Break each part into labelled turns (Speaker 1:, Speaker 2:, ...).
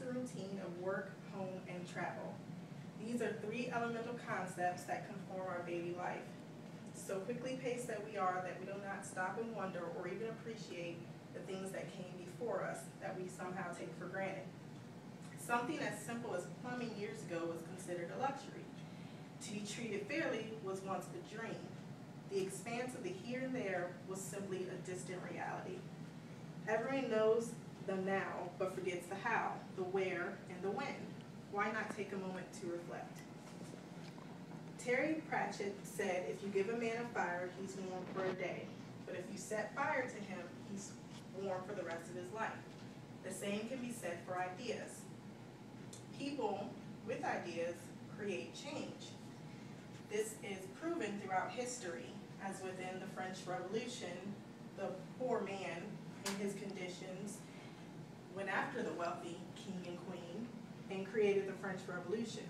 Speaker 1: constant routine of work, home, and travel. These are three elemental concepts that conform our daily life. So quickly paced that we are that we do not stop and wonder or even appreciate the things that came before us that we somehow take for granted. Something as simple as plumbing years ago was considered a luxury. To be treated fairly was once a dream. The expanse of the here and there was simply a distant reality. Everyone knows the now, but forgets the how, the where, and the when. Why not take a moment to reflect? Terry Pratchett said, if you give a man a fire, he's warm for a day. But if you set fire to him, he's warm for the rest of his life. The same can be said for ideas. People with ideas create change. This is proven throughout history, as within the French Revolution, the poor man in his conditions went after the wealthy king and queen and created the French Revolution.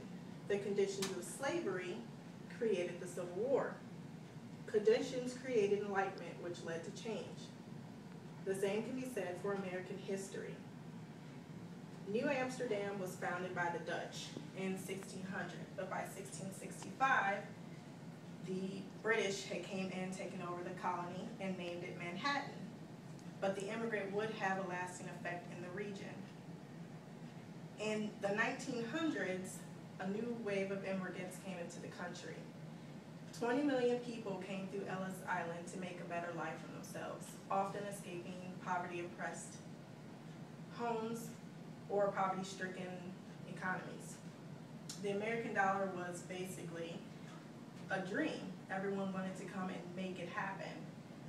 Speaker 1: The conditions of slavery created the Civil War. Conditions created enlightenment, which led to change. The same can be said for American history. New Amsterdam was founded by the Dutch in 1600, but by 1665, the British had came in, taken over the colony, and named it Manhattan. But the immigrant would have a lasting effect in the region. In the 1900s, a new wave of immigrants came into the country. 20 million people came through Ellis Island to make a better life for themselves, often escaping poverty-oppressed homes or poverty-stricken economies. The American dollar was basically a dream. Everyone wanted to come and make it happen.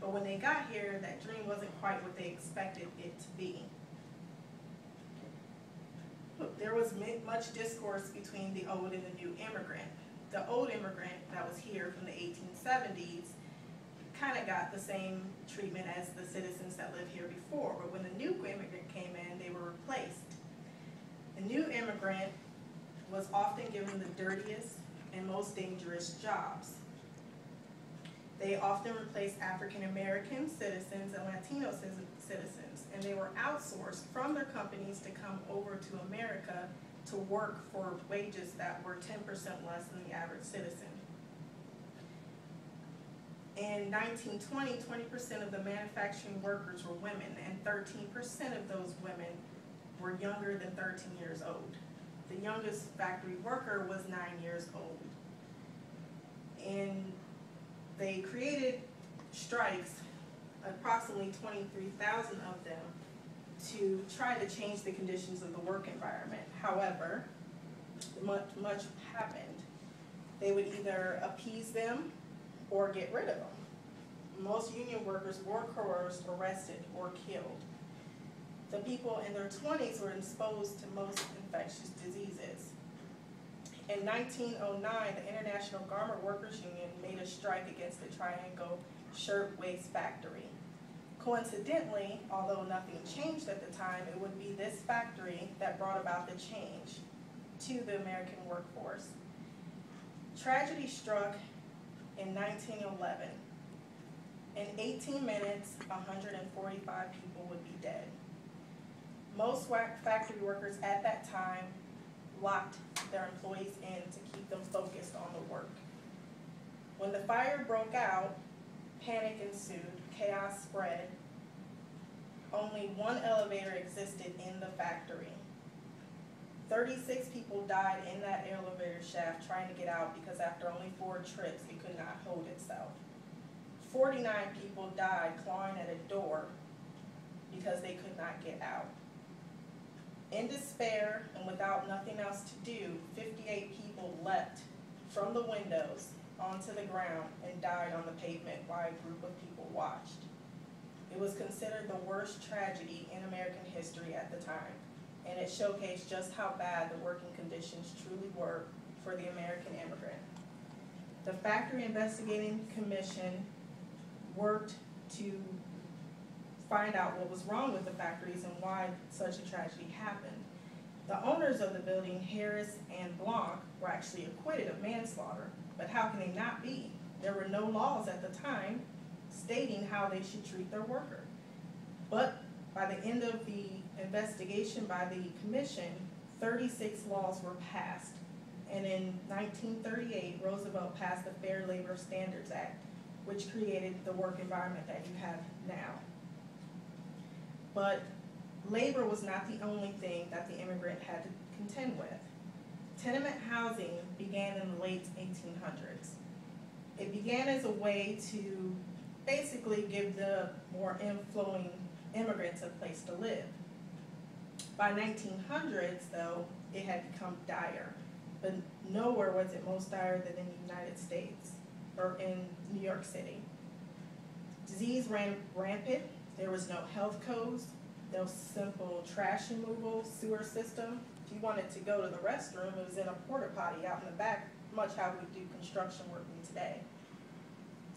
Speaker 1: But when they got here, that dream wasn't quite what they expected it to be. There was much discourse between the old and the new immigrant. The old immigrant that was here from the 1870s kind of got the same treatment as the citizens that lived here before, but when the new immigrant came in, they were replaced. The new immigrant was often given the dirtiest and most dangerous jobs. They often replaced African American citizens and Latino citizens, and they were outsourced from their companies to come over to America to work for wages that were 10% less than the average citizen. In 1920, 20% of the manufacturing workers were women, and 13% of those women were younger than 13 years old. The youngest factory worker was 9 years old. And they created strikes, approximately 23,000 of them, to try to change the conditions of the work environment. However, much happened. They would either appease them or get rid of them. Most union workers were coerced, arrested, or killed. The people in their 20s were exposed to most infectious diseases. In 1909, the International Garment Workers Union made a strike against the Triangle Shirtwaist Factory. Coincidentally, although nothing changed at the time, it would be this factory that brought about the change to the American workforce. Tragedy struck in 1911. In 18 minutes, 145 people would be dead. Most factory workers at that time locked their employees in to keep them focused on the work. When the fire broke out, panic ensued, chaos spread. Only one elevator existed in the factory. 36 people died in that elevator shaft trying to get out because after only 4 trips, it could not hold itself. 49 people died clawing at a door because they could not get out. In despair and without nothing else to do, 58 people leapt from the windows onto the ground and died on the pavement while a group of people watched. It was considered the worst tragedy in American history at the time, and it showcased just how bad the working conditions truly were for the American immigrant. The Factory Investigating Commission worked to find out what was wrong with the factories and why such a tragedy happened. The owners of the building, Harris and Blanc, were actually acquitted of manslaughter, but how can they not be? There were no laws at the time stating how they should treat their worker. But by the end of the investigation by the commission, 36 laws were passed. And in 1938, Roosevelt passed the Fair Labor Standards Act, which created the work environment that you have now. But labor was not the only thing that the immigrant had to contend with. Tenement housing began in the late 1800s. It began as a way to basically give the more inflowing immigrants a place to live. By 1900s, though, it had become dire, but nowhere was it most dire than in the United States or in New York City. Disease ran rampant. There was no health codes, no simple trash removal, sewer system. If you wanted to go to the restroom, it was in a porta potty out in the back, much how we do construction working today.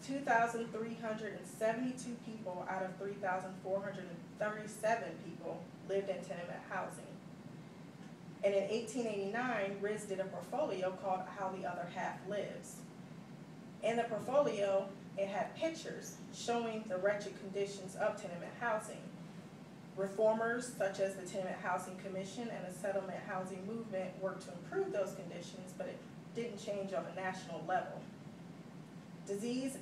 Speaker 1: 2,372 people out of 3,437 people lived in tenement housing. And in 1889, Riz did a portfolio called How the Other Half Lives. In the portfolio, it had pictures showing the wretched conditions of tenement housing. Reformers such as the Tenement Housing Commission and the settlement housing movement worked to improve those conditions, but it didn't change on a national level. Disease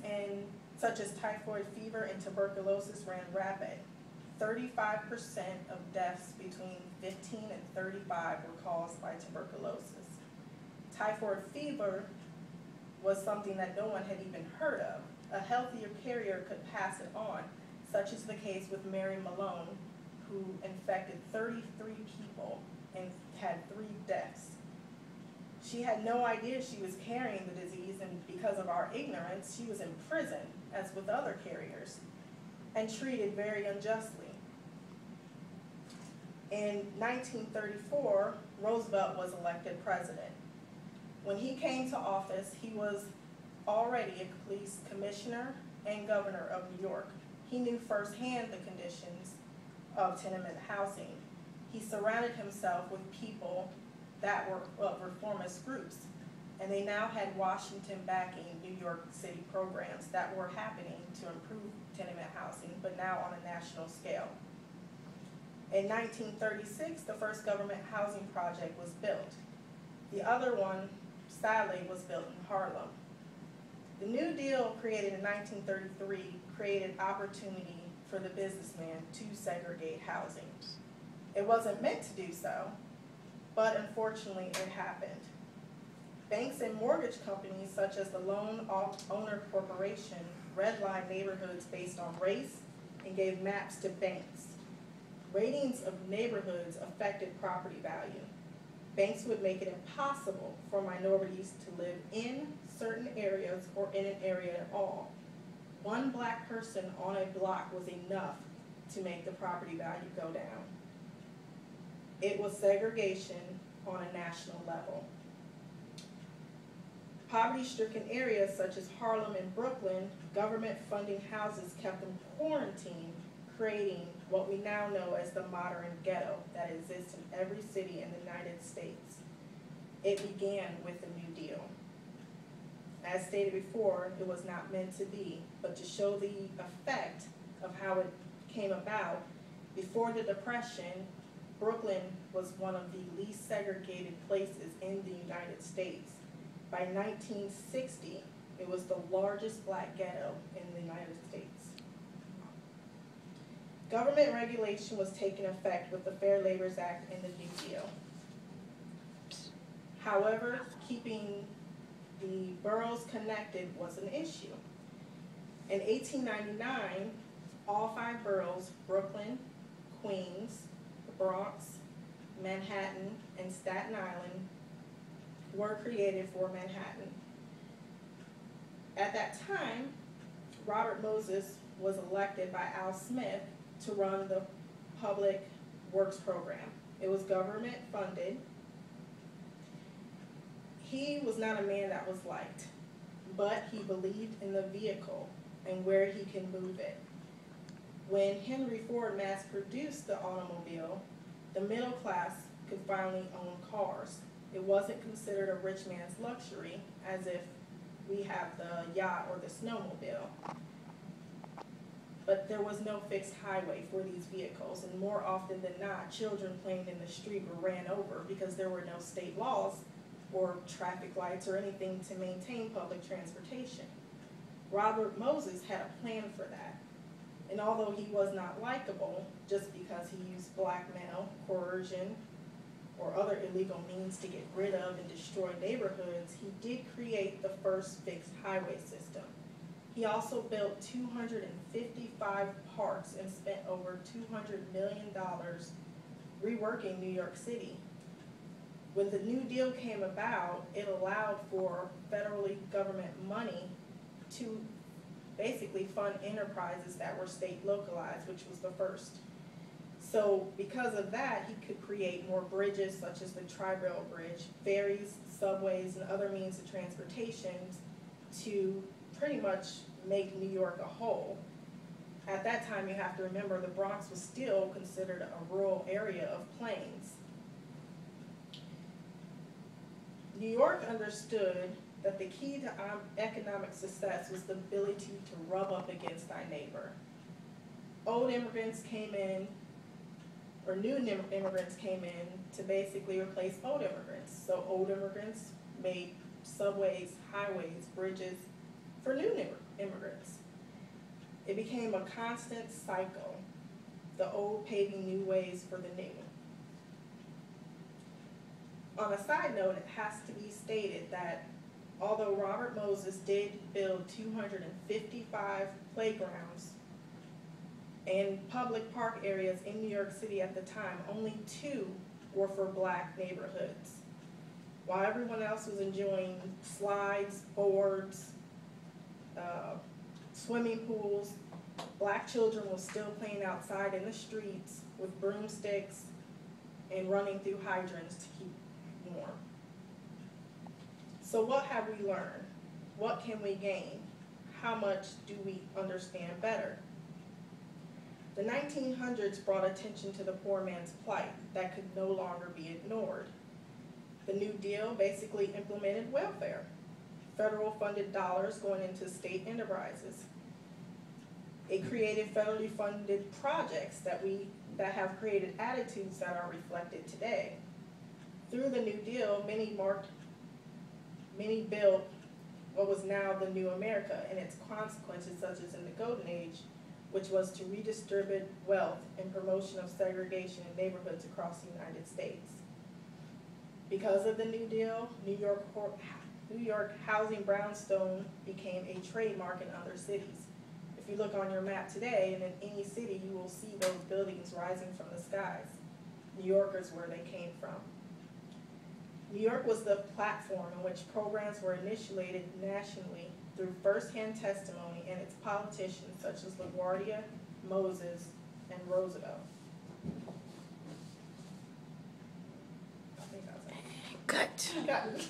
Speaker 1: such as typhoid fever and tuberculosis ran rapid. 35% of deaths between 15 and 35 were caused by tuberculosis. Typhoid fever was something that no one had even heard of. A healthier carrier could pass it on, such as the case with Mary Malone, who infected 33 people and had 3 deaths. She had no idea she was carrying the disease, and because of our ignorance, she was in prison, as with other carriers, and treated very unjustly. In 1934, Roosevelt was elected president. When he came to office, he was already a police commissioner and governor of New York. He knew firsthand the conditions of tenement housing. He surrounded himself with people that were reformist groups, and they now had Washington backing New York City programs that were happening to improve tenement housing, but now on a national scale. In 1936, the first government housing project was built. The other one, sadly, was built in Harlem. The New Deal, created in 1933, created opportunity for the businessman to segregate housing. It wasn't meant to do so, but unfortunately it happened. Banks and mortgage companies such as the Loan Owner Corporation redlined neighborhoods based on race and gave maps to banks. Ratings of neighborhoods affected property value. Banks would make it impossible for minorities to live in certain areas or in an area at all. One black person on a block was enough to make the property value go down. It was segregation on a national level. Poverty-stricken areas such as Harlem and Brooklyn, government funding houses kept them quarantined, creating what we now know as the modern ghetto that exists in every city in the United States. It began with the New Deal. As stated before, it was not meant to be, but to show the effect of how it came about. Before the Depression, Brooklyn was one of the least segregated places in the United States. By 1960, it was the largest black ghetto in the United States. Government regulation was taking effect with the Fair Labor Act and the New Deal. However, keeping the boroughs connected was an issue. In 1899, all 5 boroughs, Brooklyn, Queens, the Bronx, Manhattan, and Staten Island, were created for Manhattan. At that time, Robert Moses was elected by Al Smith to run the Public Works Program. It was government funded. He was not a man that was liked, but he believed in the vehicle and where he can move it. When Henry Ford mass-produced the automobile, the middle class could finally own cars. It wasn't considered a rich man's luxury, as if we have the yacht or the snowmobile. but there was no fixed highway for these vehicles, and more often than not, children playing in the street were ran over because there were no state laws or traffic lights or anything to maintain public transportation. Robert Moses had a plan for that, and although he was not likable just because he used blackmail, coercion, or other illegal means to get rid of and destroy neighborhoods, he did create the first fixed highway system. He also built 255 parks and spent over $200 million reworking New York City. When the New Deal came about, it allowed for federally government money to basically fund enterprises that were state localized, which was the first. So because of that, he could create more bridges such as the Tri-Rail Bridge, ferries, subways, and other means of transportation to pretty much make New York a whole. At that time, you have to remember the Bronx was still considered a rural area of plains. New York understood that the key to economic success was the ability to rub up against thy neighbor. Old immigrants came in, or new immigrants came in to basically replace old immigrants. So old immigrants made subways, highways, bridges for new immigrants. It became a constant cycle, the old paving new ways for the new. On a side note, it has to be stated that although Robert Moses did build 255 playgrounds and public park areas in New York City at the time, only 2 were for black neighborhoods. While everyone else was enjoying slides, boards, swimming pools, black children were still playing outside in the streets with broomsticks and running through hydrants to keep warm. So what have we learned? What can we gain? How much do we understand better? The 1900s brought attention to the poor man's plight that could no longer be ignored. The New Deal basically implemented welfare, federal funded dollars going into state enterprises. It created federally funded projects that have created attitudes that are reflected today. Through the New Deal, many built what was now the new America and its consequences, such as in the Golden Age, which was to redistribute wealth and promotion of segregation in neighborhoods across the United States. Because of the New Deal, New York housing brownstone became a trademark in other cities. If you look on your map today, and in any city, you will see those buildings rising from the skies. New Yorkers, where they came from. New York was the platform in which programs were initiated nationally through first-hand testimony and its politicians such as LaGuardia, Moses, and Roosevelt. I think that's it.
Speaker 2: Good.
Speaker 1: Got it.